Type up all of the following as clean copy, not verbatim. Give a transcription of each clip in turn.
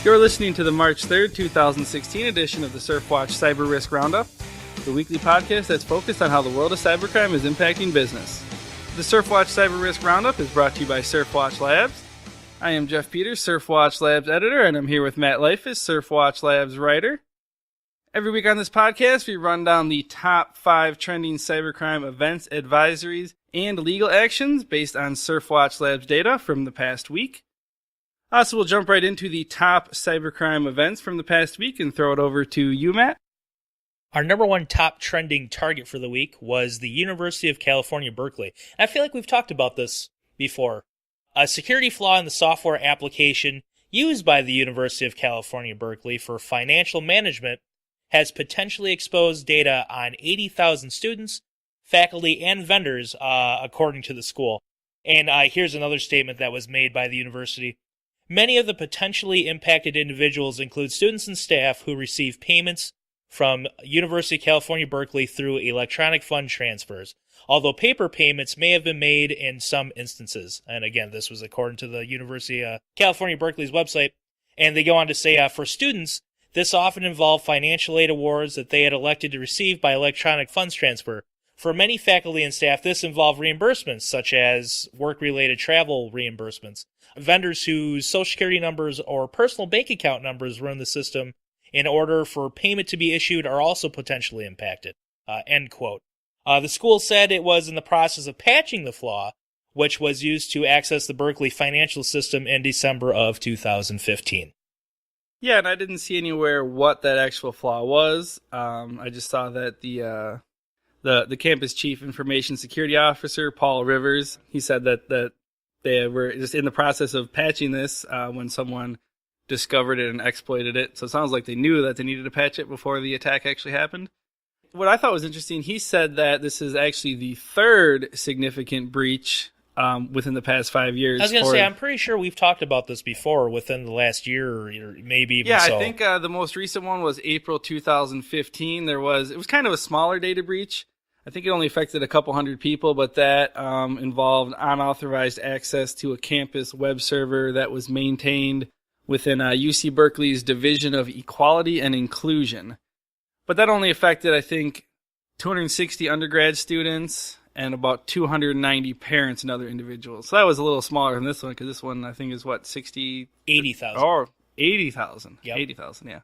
You're listening to the March 3rd, 2016 edition of the Surfwatch Cyber Risk Roundup, the weekly podcast that's focused on how the world of cybercrime is impacting business. The Surfwatch Cyber Risk Roundup is brought to you by Surfwatch Labs. I am Jeff Peters, Surfwatch Labs editor, and I'm here with Matt Leifus, Surfwatch Labs writer. Every week on this podcast, we run down the top 5 trending cybercrime events, advisories, and legal actions based on Surfwatch Labs data from the past week. So we'll jump right into the top cybercrime events from the past week and throw it over to you, Matt. Our number one top trending target for the week was the University of California, Berkeley. I feel like we've talked about this before. A security flaw in the software application used by the University of California, Berkeley for financial management has potentially exposed data on 80,000 students, faculty, and vendors, according to the school. And here's another statement that was made by the university. Many of the potentially impacted individuals include students and staff who receive payments from University of California, Berkeley through electronic fund transfers, although paper payments may have been made in some instances. And again, this was according to the University of California, Berkeley's website. And they go on to say, for students, this often involved financial aid awards that they had elected to receive by electronic funds transfer. For many faculty and staff, this involved reimbursements, such as work-related travel reimbursements. Vendors whose social security numbers or personal bank account numbers were in the system in order for payment to be issued are also potentially impacted. End quote. The school said it was in the process of patching the flaw, which was used to access the Berkeley financial system in December of 2015. Yeah, and I didn't see anywhere what that actual flaw was. I just saw that the campus chief information security officer, Paul Rivers, he said that they were just in the process of patching this when someone discovered it and exploited it. So it sounds like they knew that they needed to patch it before the attack actually happened. What I thought was interesting, he said that this is actually the third significant breach within the past 5 years. I was going to say, I'm pretty sure we've talked about this before within the last year or maybe even so. Yeah, I think the most recent one was April 2015. It was kind of a smaller data breach. I think it only affected a couple hundred people, but that involved unauthorized access to a campus web server that was maintained within UC Berkeley's Division of Equality and Inclusion. But that only affected, I think, 260 undergrad students and about 290 parents and other individuals. So that was a little smaller than this one, because this one, I think, is what, 80,000. Or 80,000. Yep. 80,000, yeah.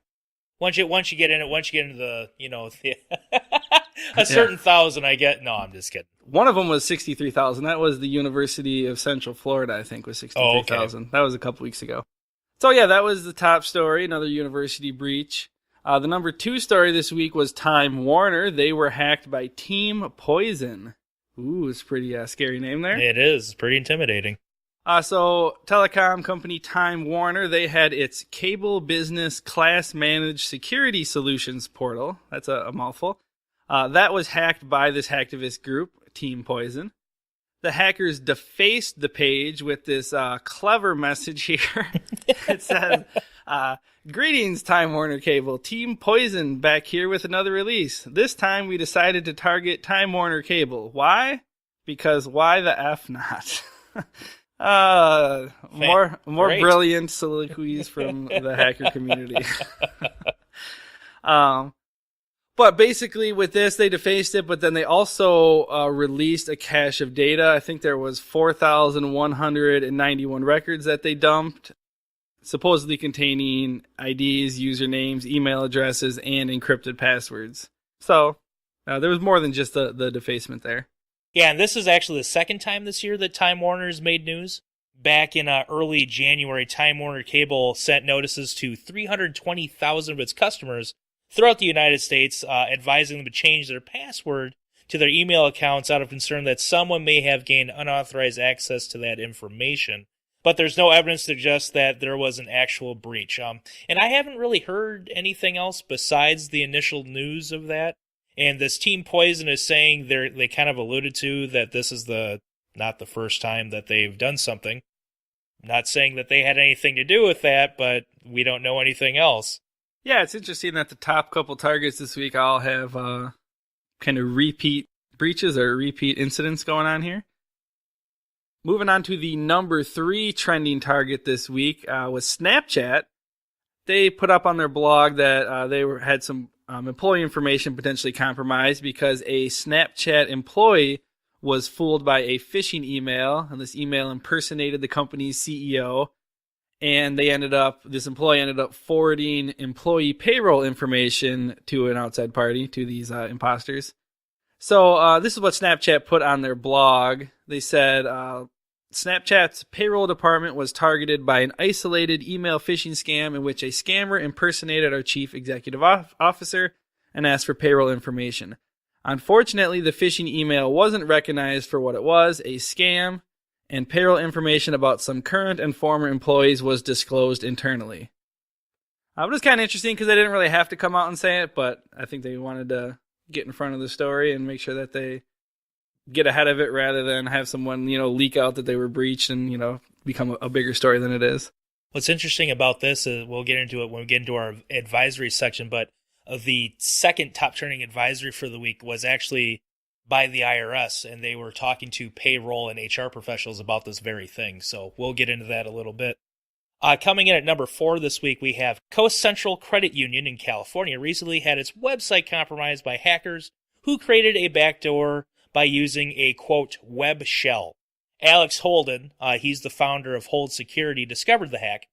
Once you get into the a certain thousand, I get. No, I'm just kidding. One of them was 63,000. That was the University of Central Florida, I think, was 63,000. Oh, okay. That was a couple weeks ago. So yeah, that was the top story, another university breach. The number 2 story this week was Time Warner. They were hacked by Team Poison. Ooh, it's a pretty scary name there. It is. It's pretty intimidating. So telecom company Time Warner, they had its Cable Business Class Managed Security Solutions portal. That's a mouthful. That was hacked by this hacktivist group, Team Poison. The hackers defaced the page with this clever message here. It says, "Greetings, Time Warner Cable. Team Poison back here with another release. This time we decided to target Time Warner Cable. Why? Because why the F not?" More brilliant soliloquies from the hacker community. But basically with this, they defaced it, but then they also released a cache of data. I think there was 4,191 records that they dumped, supposedly containing IDs, usernames, email addresses, and encrypted passwords. So there was more than just the defacement there. Yeah, and this is actually the second time this year that Time Warner's made news. Back in early January, Time Warner Cable sent notices to 320,000 of its customers throughout the United States, advising them to change their password to their email accounts out of concern that someone may have gained unauthorized access to that information. But there's no evidence to suggest that there was an actual breach. And I haven't really heard anything else besides the initial news of that. And this Team Poison is saying they kind of alluded to that this is not the first time that they've done something. Not saying that they had anything to do with that, but we don't know anything else. Yeah, it's interesting that the top couple targets this week all have kind of repeat breaches or repeat incidents going on here. Moving on to the number 3 trending target this week was Snapchat. They put up on their blog that they had some employee information potentially compromised because a Snapchat employee was fooled by a phishing email, and this email impersonated the company's CEO. And this employee ended up forwarding employee payroll information to an outside party, to these imposters. So this is what Snapchat put on their blog. They said Snapchat's payroll department was targeted by an isolated email phishing scam in which a scammer impersonated our chief executive officer and asked for payroll information. Unfortunately, the phishing email wasn't recognized for what it was, a scam, and payroll information about some current and former employees was disclosed internally. It was kind of interesting because they didn't really have to come out and say it, but I think they wanted to get in front of the story and make sure that they get ahead of it rather than have someone, leak out that they were breached and, become a bigger story than it is. What's interesting about this is we'll get into it when we get into our advisory section, but the second top trending advisory for the week was actually by the IRS, and they were talking to payroll and HR professionals about this very thing. So we'll get into that a little bit. Coming in at number 4 this week, we have Coast Central Credit Union in California recently had its website compromised by hackers who created a backdoor by using a, quote, web shell. Alex Holden, he's the founder of Hold Security, discovered the hack.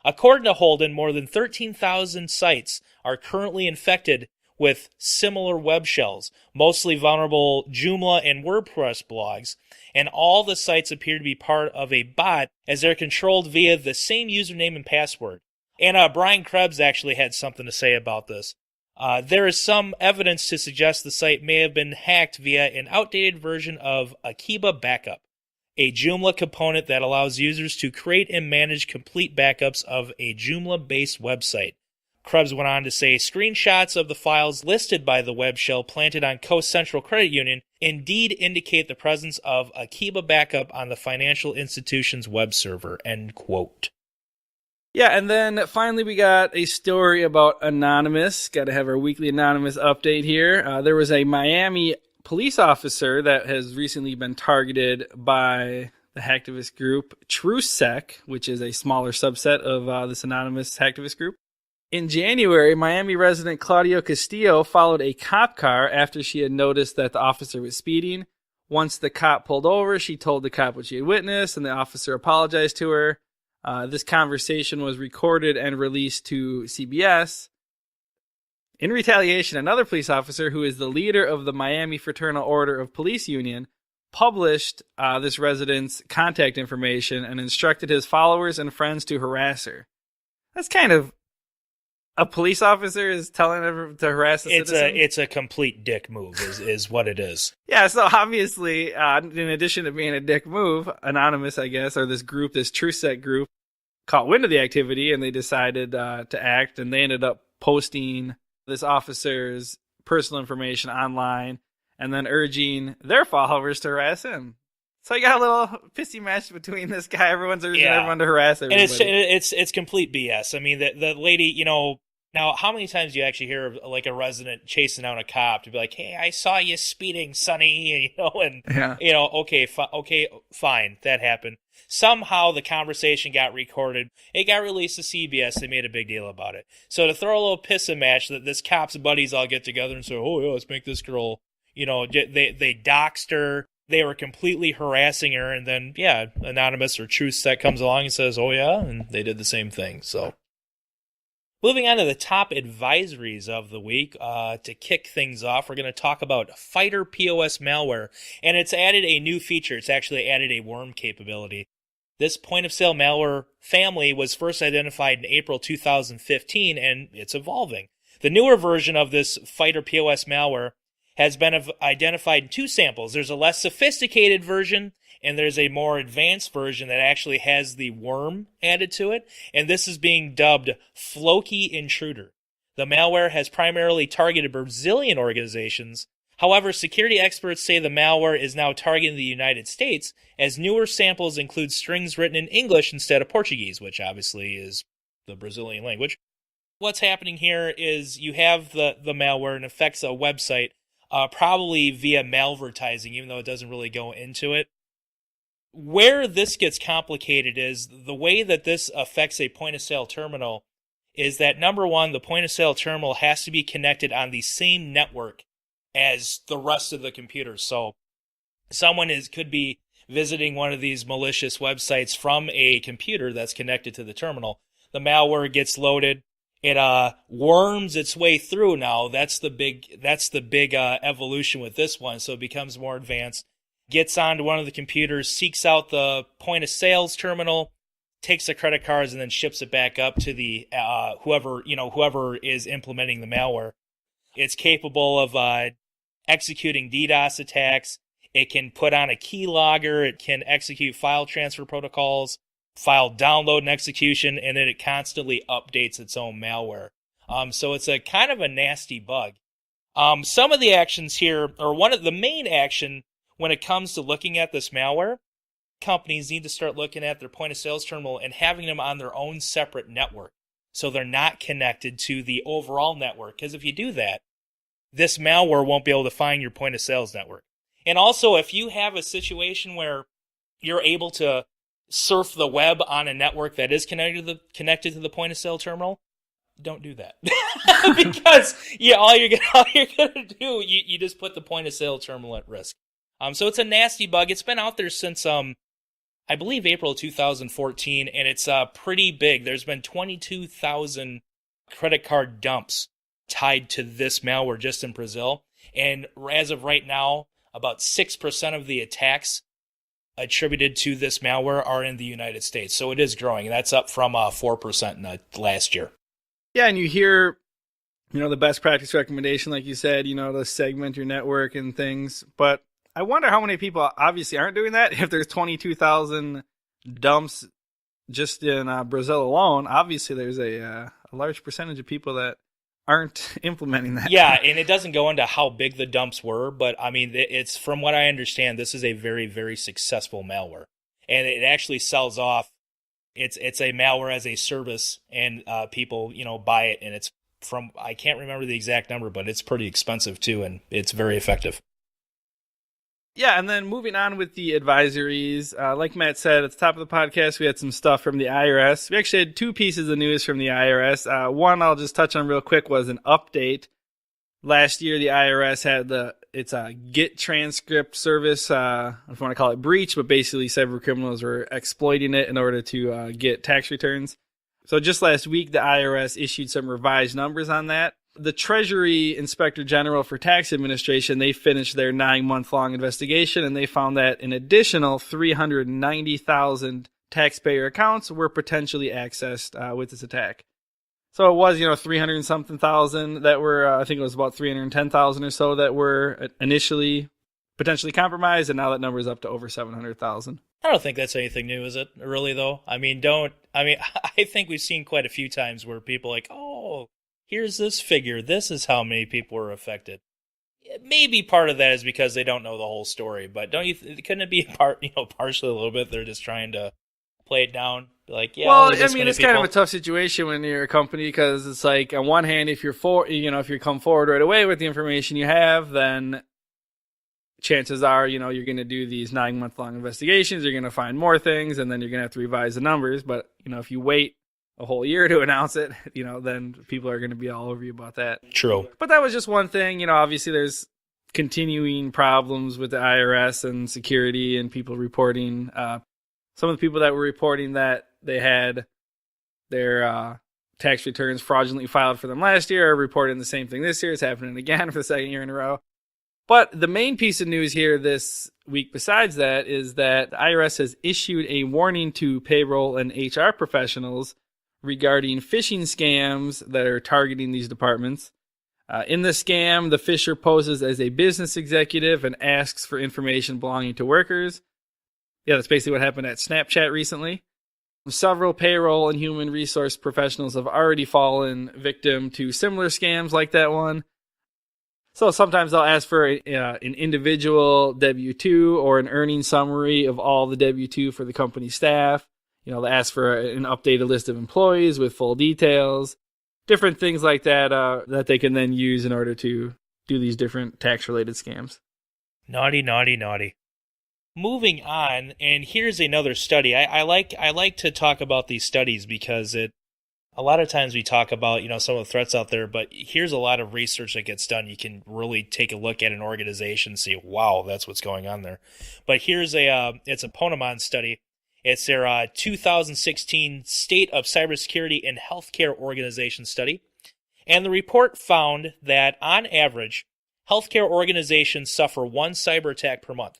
According to Holden, more than 13,000 sites are currently infected with similar web shells, mostly vulnerable Joomla and WordPress blogs, and all the sites appear to be part of a bot as they're controlled via the same username and password. And Brian Krebs actually had something to say about this. There is some evidence to suggest the site may have been hacked via an outdated version of Akiba Backup, a Joomla component that allows users to create and manage complete backups of a Joomla-based website. Krebs went on to say, screenshots of the files listed by the web shell planted on Coast Central Credit Union indeed indicate the presence of Akiba Backup on the financial institution's web server, end quote. Yeah, and then finally we got a story about Anonymous. Got to have our weekly Anonymous update here. There was a Miami police officer that has recently been targeted by the hacktivist group TrueSec, which is a smaller subset of this Anonymous hacktivist group. In January, Miami resident Claudia Castillo followed a cop car after she had noticed that the officer was speeding. Once the cop pulled over, she told the cop what she had witnessed, and the officer apologized to her. This conversation was recorded and released to CBS. In retaliation, another police officer, who is the leader of the Miami Fraternal Order of Police Union, published this resident's contact information and instructed his followers and friends to harass her. That's kind of... A police officer is telling everyone to harass a citizen? It's a complete dick move, is what it is. Yeah, so obviously, in addition to being a dick move, Anonymous, I guess, or this group, this TrueSec group, caught wind of the activity and they decided to act, and they ended up posting this officer's personal information online and then urging their followers to harass him. So you got a little pissy match between this guy. Everyone's urging everyone to harass everybody. And it's complete BS. I mean, the lady, now, how many times do you actually hear of like a resident chasing down a cop to be like, "Hey, I saw you speeding, Sonny," okay, fine, that happened. Somehow the conversation got recorded. It got released to CBS. They made a big deal about it. So to throw a little pissing match that this cop's buddies all get together and say, "Oh yeah, let's make this girl," they doxed her. They were completely harassing her, and then Anonymous or TrueSec comes along and says, "Oh yeah," and they did the same thing. So. Moving on to the top advisories of the week, to kick things off, we're going to talk about Fighter POS malware, and it's added a new feature. It's actually added a worm capability. This point-of-sale malware family was first identified in April 2015, and it's evolving. The newer version of this Fighter POS malware has been identified in 2 samples. There's a less sophisticated version, and there's a more advanced version that actually has the worm added to it, and this is being dubbed Floki Intruder. The malware has primarily targeted Brazilian organizations. However, security experts say the malware is now targeting the United States, as newer samples include strings written in English instead of Portuguese, which obviously is the Brazilian language. What's happening here is you have the malware and affects a website, probably via malvertising, even though it doesn't really go into it. Where this gets complicated is the way that this affects a point-of-sale terminal is that, number one, the point-of-sale terminal has to be connected on the same network as the rest of the computers. So someone could be visiting one of these malicious websites from a computer that's connected to the terminal. The malware gets loaded. It worms its way through now. That's the big evolution with this one. So it becomes more advanced. Gets onto one of the computers, seeks out the point of sales terminal, takes the credit cards, and then ships it back up to the whoever is implementing the malware. It's capable of executing DDoS attacks. It can put on a keylogger. It can execute file transfer protocols, file download and execution, and then it constantly updates its own malware. So it's a kind of a nasty bug. Some of the actions here, or one of the main action when it comes to looking at this malware, companies need to start looking at their point of sales terminal and having them on their own separate network, so they're not connected to the overall network. Because if you do that, this malware won't be able to find your point of sales network. And also, if you have a situation where you're able to surf the web on a network that is connected to the point of sale terminal, don't do that. Because all you're gonna do, you just put the point of sale terminal at risk. So it's a nasty bug. It's been out there since I believe April 2014, and it's pretty big. There's been 22,000 credit card dumps tied to this malware just in Brazil, and as of right now, about 6% of the attacks attributed to this malware are in the United States. So it is growing. That's up from 4% in last year. Yeah, and you hear, the best practice recommendation, like you said, to segment your network and things. But I wonder how many people obviously aren't doing that. If there's 22,000 dumps just in Brazil alone, obviously there's a large percentage of people that aren't implementing that. Yeah, and it doesn't go into how big the dumps were, but I mean, it's, from what I understand, this is a very, very successful malware, and it actually sells off. It's a malware as a service, and people buy it, and it's from, I can't remember the exact number, but it's pretty expensive too, and it's very effective. Yeah, and then moving on with the advisories, like Matt said at the top of the podcast, we had some stuff from the IRS. We actually had two pieces of news from the IRS. One I'll just touch on real quick was an update. Last year, the IRS had its Get transcript service. I don't want to call it breach, but basically cyber criminals were exploiting it in order to get tax returns. So just last week, the IRS issued some revised numbers on that. The Treasury Inspector General for Tax Administration, they finished their 9-month-long investigation, and they found that an additional 390,000 taxpayer accounts were potentially accessed with this attack. So it was, 300 and something thousand that were, I think it was about 310,000 or so that were initially potentially compromised, and now that number is up to over 700,000. I don't think that's anything new, is it? Really, though? I think we've seen quite a few times where people are like, oh, here's this figure. This is how many people were affected. Maybe part of that is because they don't know the whole story, but couldn't it be partially a little bit they're just trying to play it down? Like, yeah. Well, it's kind of a tough situation when you're a company, because it's like, on one hand, if you come forward right away with the information you have, then chances are, you're going to do these 9-month-long investigations. You're going to find more things, and then you're going to have to revise the numbers. But if you wait a whole year to announce it, then people are going to be all over you about that. True. But that was just one thing. Obviously there's continuing problems with the IRS and security and people reporting. Some of the people that were reporting that they had their tax returns fraudulently filed for them last year are reporting the same thing this year. It's happening again for the second year in a row. But the main piece of news here this week besides that is that the IRS has issued a warning to payroll and HR professionals regarding phishing scams that are targeting these departments. In the scam, the phisher poses as a business executive and asks for information belonging to workers. Yeah, that's basically what happened at Snapchat recently. Several payroll and human resource professionals have already fallen victim to similar scams like that one. So sometimes they'll ask for an individual W-2 or an earnings summary of all the W-2 for the company staff. They'll ask for an updated list of employees with full details, different things like that that they can then use in order to do these different tax-related scams. Naughty, naughty, naughty. Moving on, and here's another study. I like to talk about these studies because a lot of times we talk about, some of the threats out there, but here's a lot of research that gets done. You can really take a look at an organization and see, wow, that's what's going on there. But here's it's a Ponemon study. It's their 2016 State of Cybersecurity in Healthcare Organization study. And the report found that on average, healthcare organizations suffer one cyber attack per month.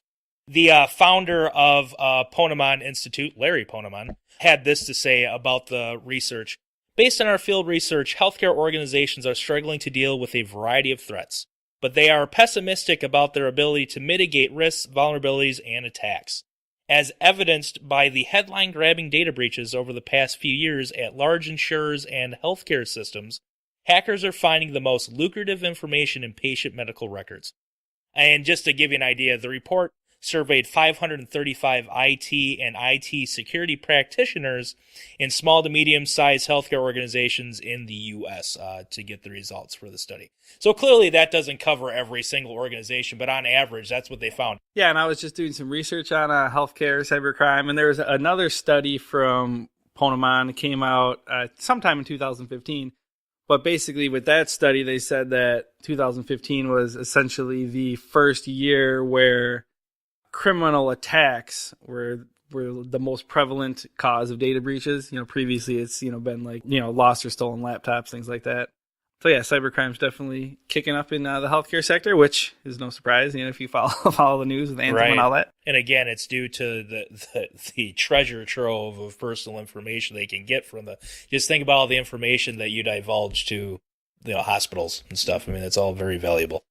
The founder of Ponemon Institute, Larry Ponemon, had this to say about the research. Based on our field research, healthcare organizations are struggling to deal with a variety of threats, but they are pessimistic about their ability to mitigate risks, vulnerabilities, and attacks. As evidenced by the headline-grabbing data breaches over the past few years at large insurers and healthcare systems, hackers are finding the most lucrative information in patient medical records. And just to give you an idea, the report surveyed 535 IT and IT security practitioners in small to medium-sized healthcare organizations in the U.S. To get the results for the study. So clearly that doesn't cover every single organization, but on average, that's what they found. Yeah, and I was just doing some research on healthcare cybercrime, and there was another study from Ponemon that came out sometime in 2015. But basically with that study, they said that 2015 was essentially the first year where criminal attacks were the most prevalent cause of data breaches. Previously it's, been like, lost or stolen laptops, things like that. So yeah, cybercrime's definitely kicking up in the healthcare sector, which is no surprise, if you follow the news with Anthem and all that. And again, it's due to the treasure trove of personal information they can get from just think about all the information that you divulge to hospitals and stuff. I mean, it's all very valuable.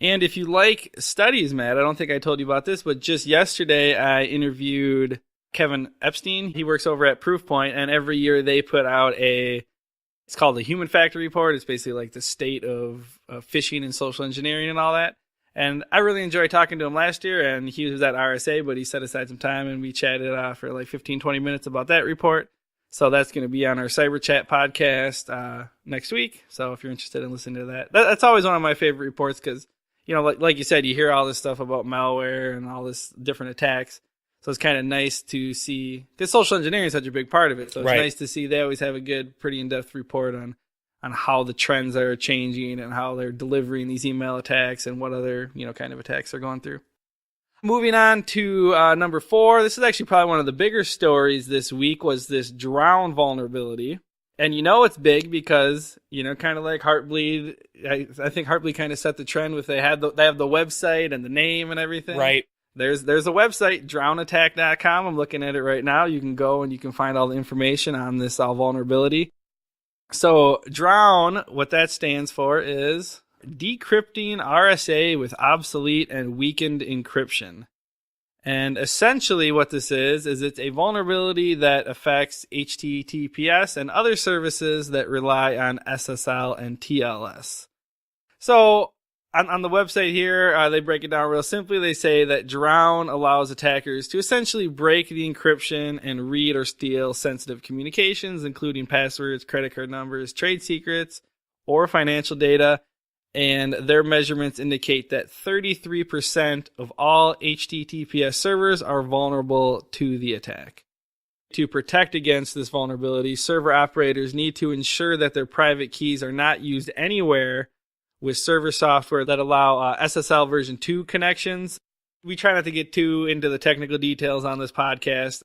And if you like studies, Matt, I don't think I told you about this, but just yesterday I interviewed Kevin Epstein. He works over at Proofpoint, and every year they put out it's called the Human Factor Report. It's basically like the state of phishing and social engineering and all that. And I really enjoyed talking to him last year, and he was at RSA, but he set aside some time, and we chatted for like 15, 20 minutes about that report. So that's going to be on our Cyber Chat podcast next week. So if you're interested in listening to that's always one of my favorite reports because, like you said, you hear all this stuff about malware and all this different attacks. So it's kind of nice to see, because social engineering is such a big part of it. So it's nice to see they always have a good, pretty in-depth report on how the trends are changing and how they're delivering these email attacks and what other, kind of attacks they're going through. Moving on to number 4. This is actually probably one of the bigger stories this week was this Drown vulnerability. And it's big because, kind of like Heartbleed, I think Heartbleed kind of set the trend with they have the website and the name and everything. Right. There's a website, drownattack.com. I'm looking at it right now. You can go and you can find all the information on this vulnerability. So Drown, what that stands for is decrypting RSA with obsolete and weakened encryption. And essentially what this is it's a vulnerability that affects HTTPS and other services that rely on SSL and TLS. So on the website here, they break it down real simply. They say that Drown allows attackers to essentially break the encryption and read or steal sensitive communications, including passwords, credit card numbers, trade secrets, or financial data. And their measurements indicate that 33% of all HTTPS servers are vulnerable to the attack. To protect against this vulnerability, server operators need to ensure that their private keys are not used anywhere with server software that allow SSL version 2 connections. We try not to get too into the technical details on this podcast,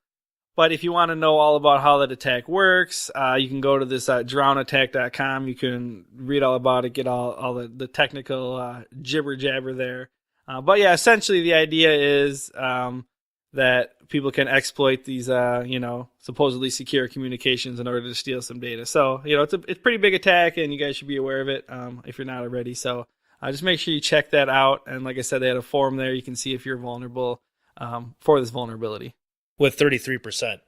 but if you want to know all about how that attack works, you can go to this drownattack.com. You can read all about it, get all the technical jibber jabber there. But yeah, essentially the idea is that people can exploit these, supposedly secure communications in order to steal some data. So, it's a pretty big attack, and you guys should be aware of it if you're not already. So just make sure you check that out. And like I said, they had a forum there. You can see if you're vulnerable for this vulnerability. With 33%,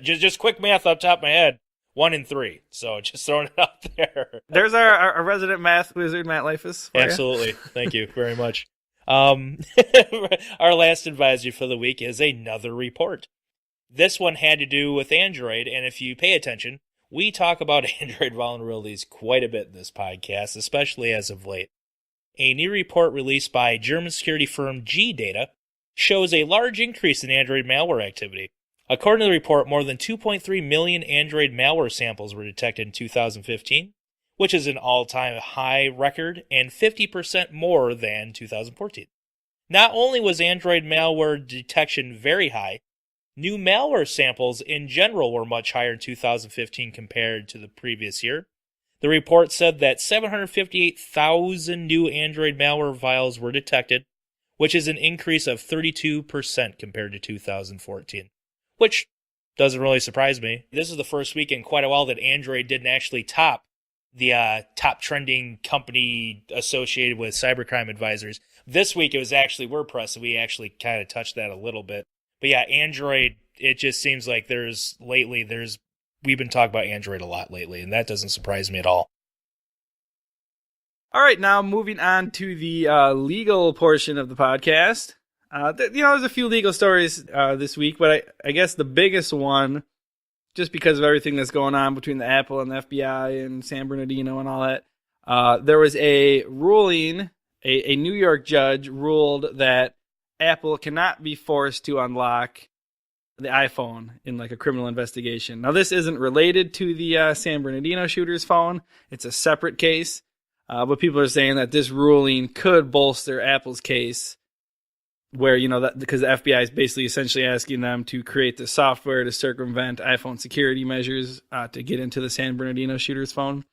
just quick math off the top of my head. 1 in 3. So just throwing it out there. There's our resident math wizard, Matt Leifus. Absolutely. Thank you very much. Our last advisory for the week is another report. This one had to do with Android, and if you pay attention, we talk about Android vulnerabilities quite a bit in this podcast, especially as of late. A new report released by German security firm G-Data shows a large increase in Android malware activity. According to the report, more than 2.3 million Android malware samples were detected in 2015, which is an all-time high record and 50% more than 2014. Not only was Android malware detection very high, new malware samples in general were much higher in 2015 compared to the previous year. The report said that 758,000 new Android malware files were detected, which is an increase of 32% compared to 2014, which doesn't really surprise me. This is the first week in quite a while that Android didn't actually top the top trending company associated with cybercrime advisors. This week it was actually WordPress, so we actually kind of touched that a little bit. But yeah, Android, it just seems like we've been talking about Android a lot lately, and that doesn't surprise me at all. All right, now moving on to the legal portion of the podcast. There's a few legal stories this week, but I guess the biggest one, just because of everything that's going on between the Apple and the FBI and San Bernardino and all that, there was a ruling, a New York judge ruled that Apple cannot be forced to unlock the iPhone in like a criminal investigation. Now, this isn't related to the San Bernardino shooter's phone. It's a separate case. But people are saying that this ruling could bolster Apple's case where, that because the FBI is basically essentially asking them to create the software to circumvent iPhone security measures to get into the San Bernardino shooter's phone.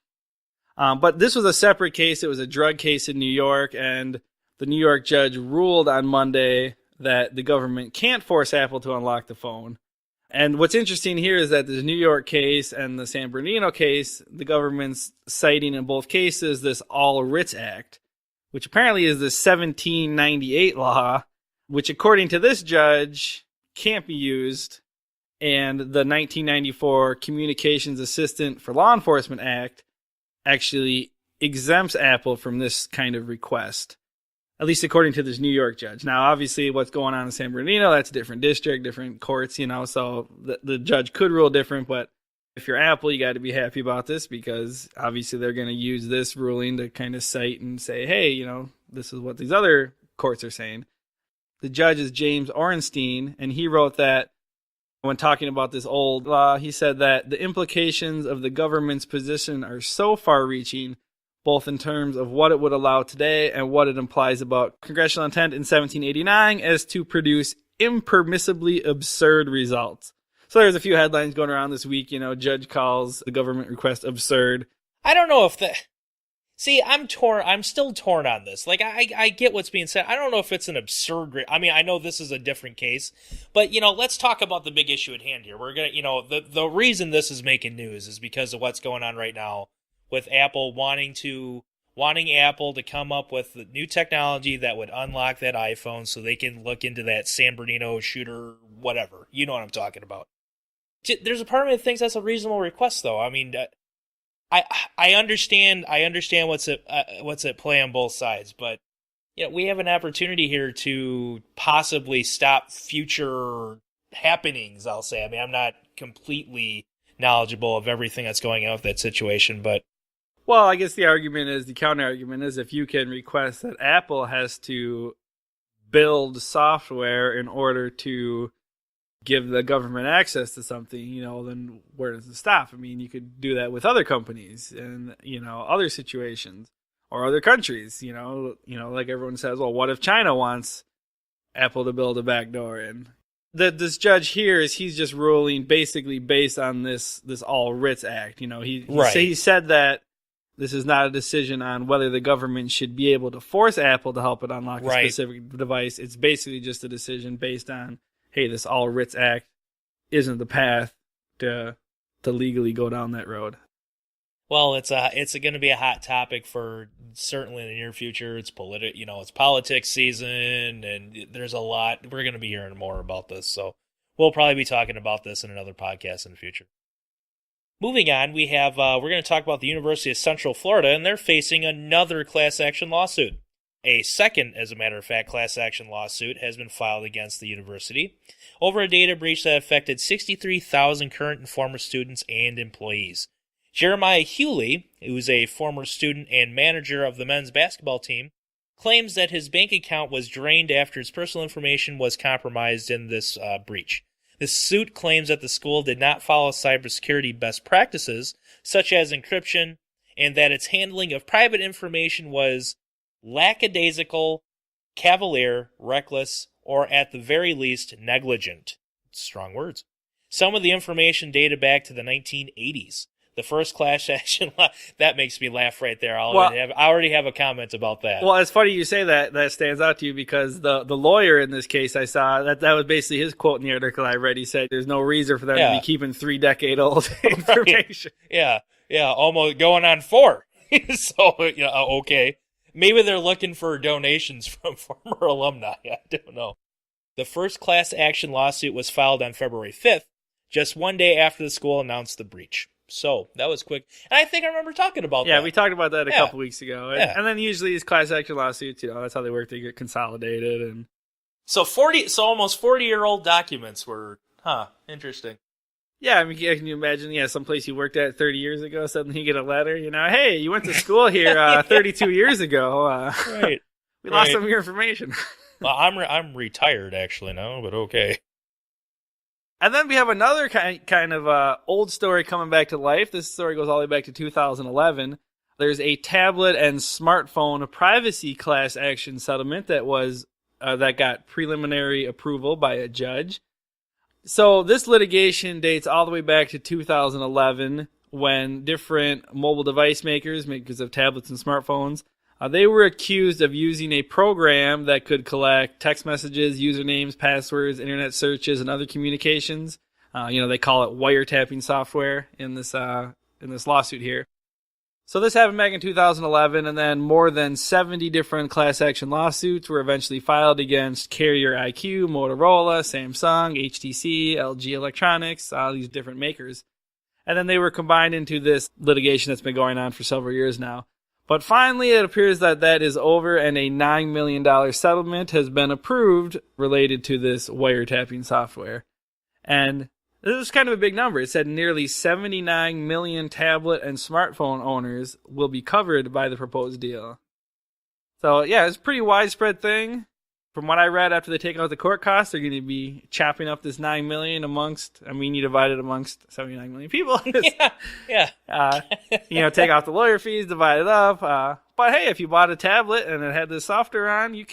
But this was a separate case. It was a drug case in New York, and the New York judge ruled on Monday that the government can't force Apple to unlock the phone. And what's interesting here is that the New York case and the San Bernardino case, the government's citing in both cases this All Writs Act, which apparently is the 1798 law, which according to this judge can't be used, and the 1994 Communications Assistant for Law Enforcement Act actually exempts Apple from this kind of request. At least according to this New York judge. Now, obviously, what's going on in San Bernardino, that's a different district, different courts, so the judge could rule different, but if you're Apple, you got to be happy about this because obviously they're going to use this ruling to kind of cite and say, hey, this is what these other courts are saying. The judge is James Orenstein, and he wrote that when talking about this old law, he said that the implications of the government's position are so far-reaching both in terms of what it would allow today and what it implies about congressional intent in 1789 as to produce impermissibly absurd results. So there's a few headlines going around this week, judge calls the government request absurd. I don't know if I'm torn. I'm still torn on this. Like, I get what's being said. I don't know if it's an absurd. I mean, I know this is a different case, but, let's talk about the big issue at hand here. We're going to, the reason this is making news is because of what's going on right now with Apple wanting Apple to come up with the new technology that would unlock that iPhone so they can look into that San Bernardino shooter, whatever. You know what I'm talking about. There's a part of me that thinks that's a reasonable request, though. I mean, I understand what's at play on both sides, but we have an opportunity here to possibly stop future happenings. I'll say. I mean, I'm not completely knowledgeable of everything that's going on with that situation, but. Well, I guess the counter argument is if you can request that Apple has to build software in order to give the government access to something, then where does it stop? I mean, you could do that with other companies and, other situations or other countries, like everyone says, well, what if China wants Apple to build a backdoor in? This judge here he's just ruling basically based on this All Writs Act. He said that this is not a decision on whether the government should be able to force Apple to help it unlock a specific device. It's basically just a decision based on, hey, this All Writs Act isn't the path to legally go down that road. Well, it's going to be a hot topic for certainly in the near future. It's it's politics season, and there's a lot. We're going to be hearing more about this, so we'll probably be talking about this in another podcast in the future. Moving on, we have we're going to talk about the University of Central Florida, and they're facing another class action lawsuit. A second, as a matter of fact, class action lawsuit has been filed against the university over a data breach that affected 63,000 current and former students and employees. Jeremiah Hewley, who is a former student and manager of the men's basketball team, claims that his bank account was drained after his personal information was compromised in this breach. The suit claims that the school did not follow cybersecurity best practices, such as encryption, and that its handling of private information was lackadaisical, cavalier, reckless, or at the very least, negligent. Strong words. Some of the information dated back to the 1980s. The first class action law, that makes me laugh right there. I already have a comment about that. Well, it's funny you say that. That stands out to you because the lawyer in this case I saw, that was basically his quote in the article I read. He said there's no reason for them to be keeping 3-decade-old information. Right. Yeah, almost going on 4. So, okay. Maybe they're looking for donations from former alumni. I don't know. The first class action lawsuit was filed on February 5th, just one day after the school announced the breach. So, that was quick. And I think I remember talking about that. Yeah, we talked about that a couple weeks ago. And then usually these class action lawsuits, that's how they work. They get consolidated. And So almost 40-year-old documents were, interesting. Yeah, I mean, can you imagine, someplace you worked at 30 years ago, suddenly you get a letter, hey, you went to school here 32 years ago. Right. We lost some of your information. Well, I'm retired actually now, but okay. And then we have another kind of old story coming back to life. This story goes all the way back to 2011. There's a tablet and smartphone privacy class action settlement that got preliminary approval by a judge. So this litigation dates all the way back to 2011 when different mobile device makers of tablets and smartphones, they were accused of using a program that could collect text messages, usernames, passwords, internet searches, and other communications. They call it wiretapping software in this lawsuit here. So this happened back in 2011, and then more than 70 different class action lawsuits were eventually filed against Carrier IQ, Motorola, Samsung, HTC, LG Electronics, all these different makers. And then they were combined into this litigation that's been going on for several years now. But finally, it appears that is over, and a $9 million settlement has been approved related to this wiretapping software. And this is kind of a big number. It said nearly 79 million tablet and smartphone owners will be covered by the proposed deal. So, it's a pretty widespread thing. From what I read, after they take out the court costs, they're going to be chopping up this 9 million you divide it amongst 79 million people. Take off the lawyer fees, divide it up. But hey, if you bought a tablet and it had this software on, you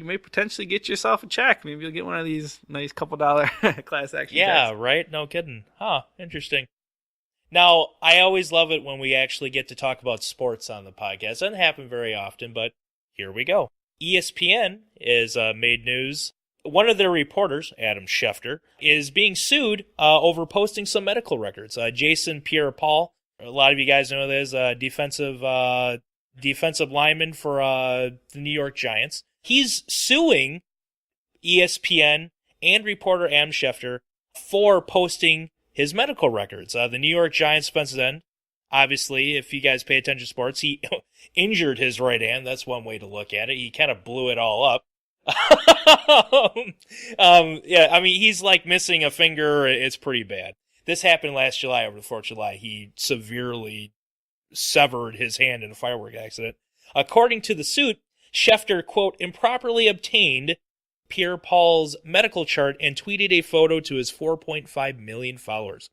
may potentially get yourself a check. Maybe you'll get one of these nice couple dollar class action checks. Yeah, right? No kidding. Interesting. Now, I always love it when we actually get to talk about sports on the podcast. It doesn't happen very often, but here we go. ESPN has made news. One of their reporters, Adam Schefter, is being sued over posting some medical records. Jason Pierre-Paul, a lot of you guys know this, defensive lineman for the New York Giants. He's suing ESPN and reporter Adam Schefter for posting his medical records. The New York Giants defensive end, obviously, if you guys pay attention to sports, he injured his right hand. That's one way to look at it. He kind of blew it all up. He's like missing a finger. It's pretty bad. This happened last July, over the 4th of July. He severely severed his hand in a firework accident. According to the suit, Schefter, quote, improperly obtained Pierre-Paul's medical chart and tweeted a photo to his 4.5 million followers.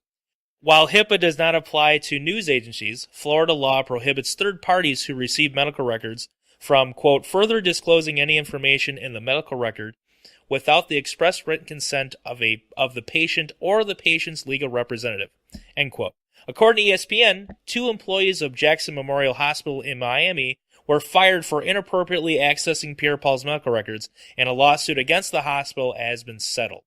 While HIPAA does not apply to news agencies, Florida law prohibits third parties who receive medical records from, quote, further disclosing any information in the medical record without the express written consent of the patient or the patient's legal representative, end quote. According to ESPN, 2 employees of Jackson Memorial Hospital in Miami were fired for inappropriately accessing Pierre-Paul's medical records, and a lawsuit against the hospital has been settled.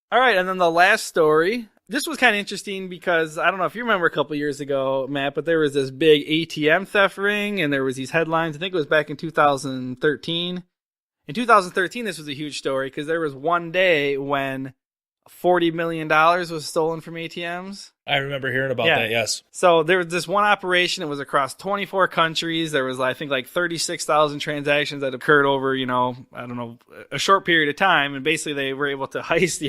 All right, and then the last story. This was kind of interesting because I don't know if you remember a couple years ago, Matt, but there was this big ATM theft ring, and there was these headlines. I think it was back in 2013. In 2013, this was a huge story because there was one day when $40 million was stolen from ATMs. I remember hearing about that, yes. So there was this one operation. It was across 24 countries. There was, I think, like 36,000 transactions that occurred over, a short period of time. And basically they were able to heist,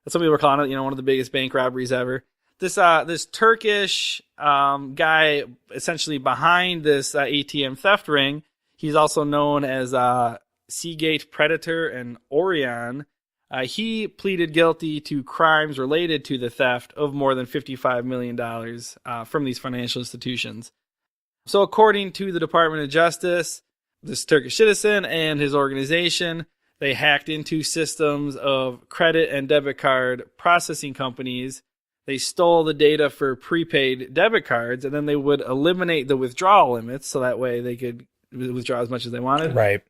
some people were calling it, one of the biggest bank robberies ever. This Turkish guy essentially behind this ATM theft ring, he's also known as Seagate Predator and Orion. He pleaded guilty to crimes related to the theft of more than $55 million from these financial institutions. So according to the Department of Justice, this Turkish citizen and his organization, they hacked into systems of credit and debit card processing companies. They stole the data for prepaid debit cards, and then they would eliminate the withdrawal limits so that way they could withdraw as much as they wanted. Right.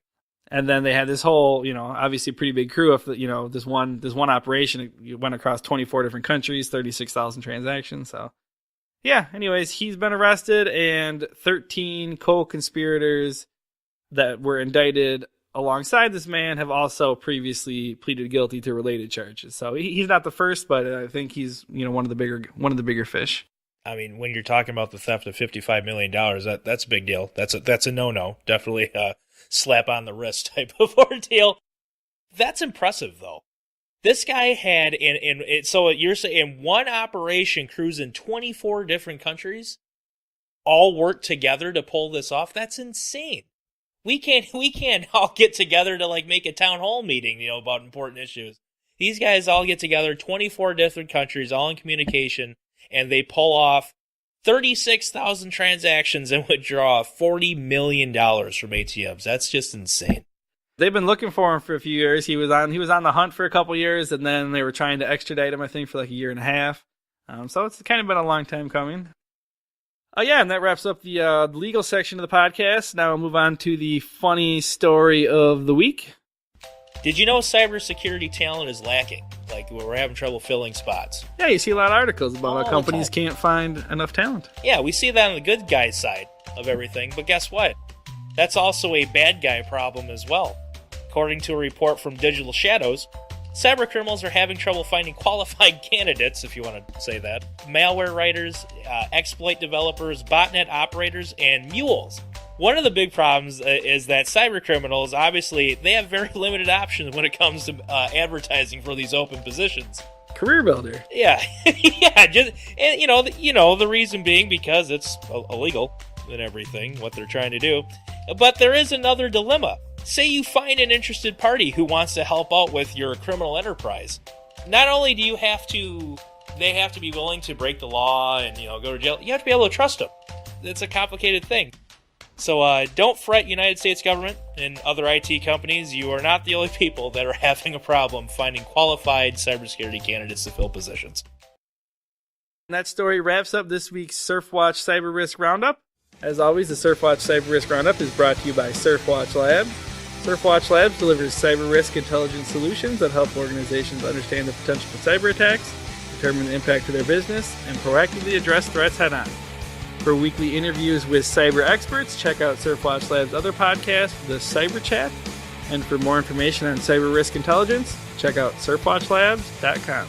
And then they had this whole, obviously pretty big crew of, this one operation. It went across 24 different countries, 36,000 transactions. So, yeah, anyways, he's been arrested, and 13 co-conspirators that were indicted alongside this man have also previously pleaded guilty to related charges. So he's not the first, but I think he's, one of the bigger fish. I mean, when you're talking about the theft of $55 million, that's a big deal. That's a no-no. Definitely slap on the wrist type of ordeal. That's impressive, though. This guy had, so you're saying in one operation, crews in 24 different countries all work together to pull this off? That's insane. We can't all get together to make a town hall meeting, about important issues. These guys all get together, 24 different countries, all in communication, and they pull off 36,000 transactions and withdraw $40 million from ATMs. That's just insane. They've been looking for him for a few years. He was on the hunt for a couple years, and then they were trying to extradite him, I think, for a year and a half. So it's kind of been a long time coming. And that wraps up the legal section of the podcast. Now we'll move on to the funny story of the week. Did you know cybersecurity talent is lacking? We're having trouble filling spots. Yeah, you see a lot of articles about how companies can't find enough talent. Yeah, we see that on the good guy side of everything, but guess what? That's also a bad guy problem as well. According to a report from Digital Shadows, cybercriminals are having trouble finding qualified candidates, if you want to say that, malware writers, exploit developers, botnet operators, and mules. One of the big problems is that cybercriminals, obviously, they have very limited options when it comes to advertising for these open positions. Career builder. Yeah, yeah. The reason being because it's illegal and everything, what they're trying to do. But there is another dilemma. Say you find an interested party who wants to help out with your criminal enterprise. Not only do they have to be willing to break the law and go to jail. You have to be able to trust them. It's a complicated thing. So don't fret, United States government and other IT companies. You are not the only people that are having a problem finding qualified cybersecurity candidates to fill positions. And that story wraps up this week's Surfwatch Cyber Risk Roundup. As always, the Surfwatch Cyber Risk Roundup is brought to you by Surfwatch Labs. Surfwatch Labs delivers cyber risk intelligence solutions that help organizations understand the potential for cyber attacks, determine the impact to their business, and proactively address threats head-on. For weekly interviews with cyber experts, check out Surfwatch Labs' other podcast, The Cyber Chat. And for more information on cyber risk intelligence, check out surfwatchlabs.com.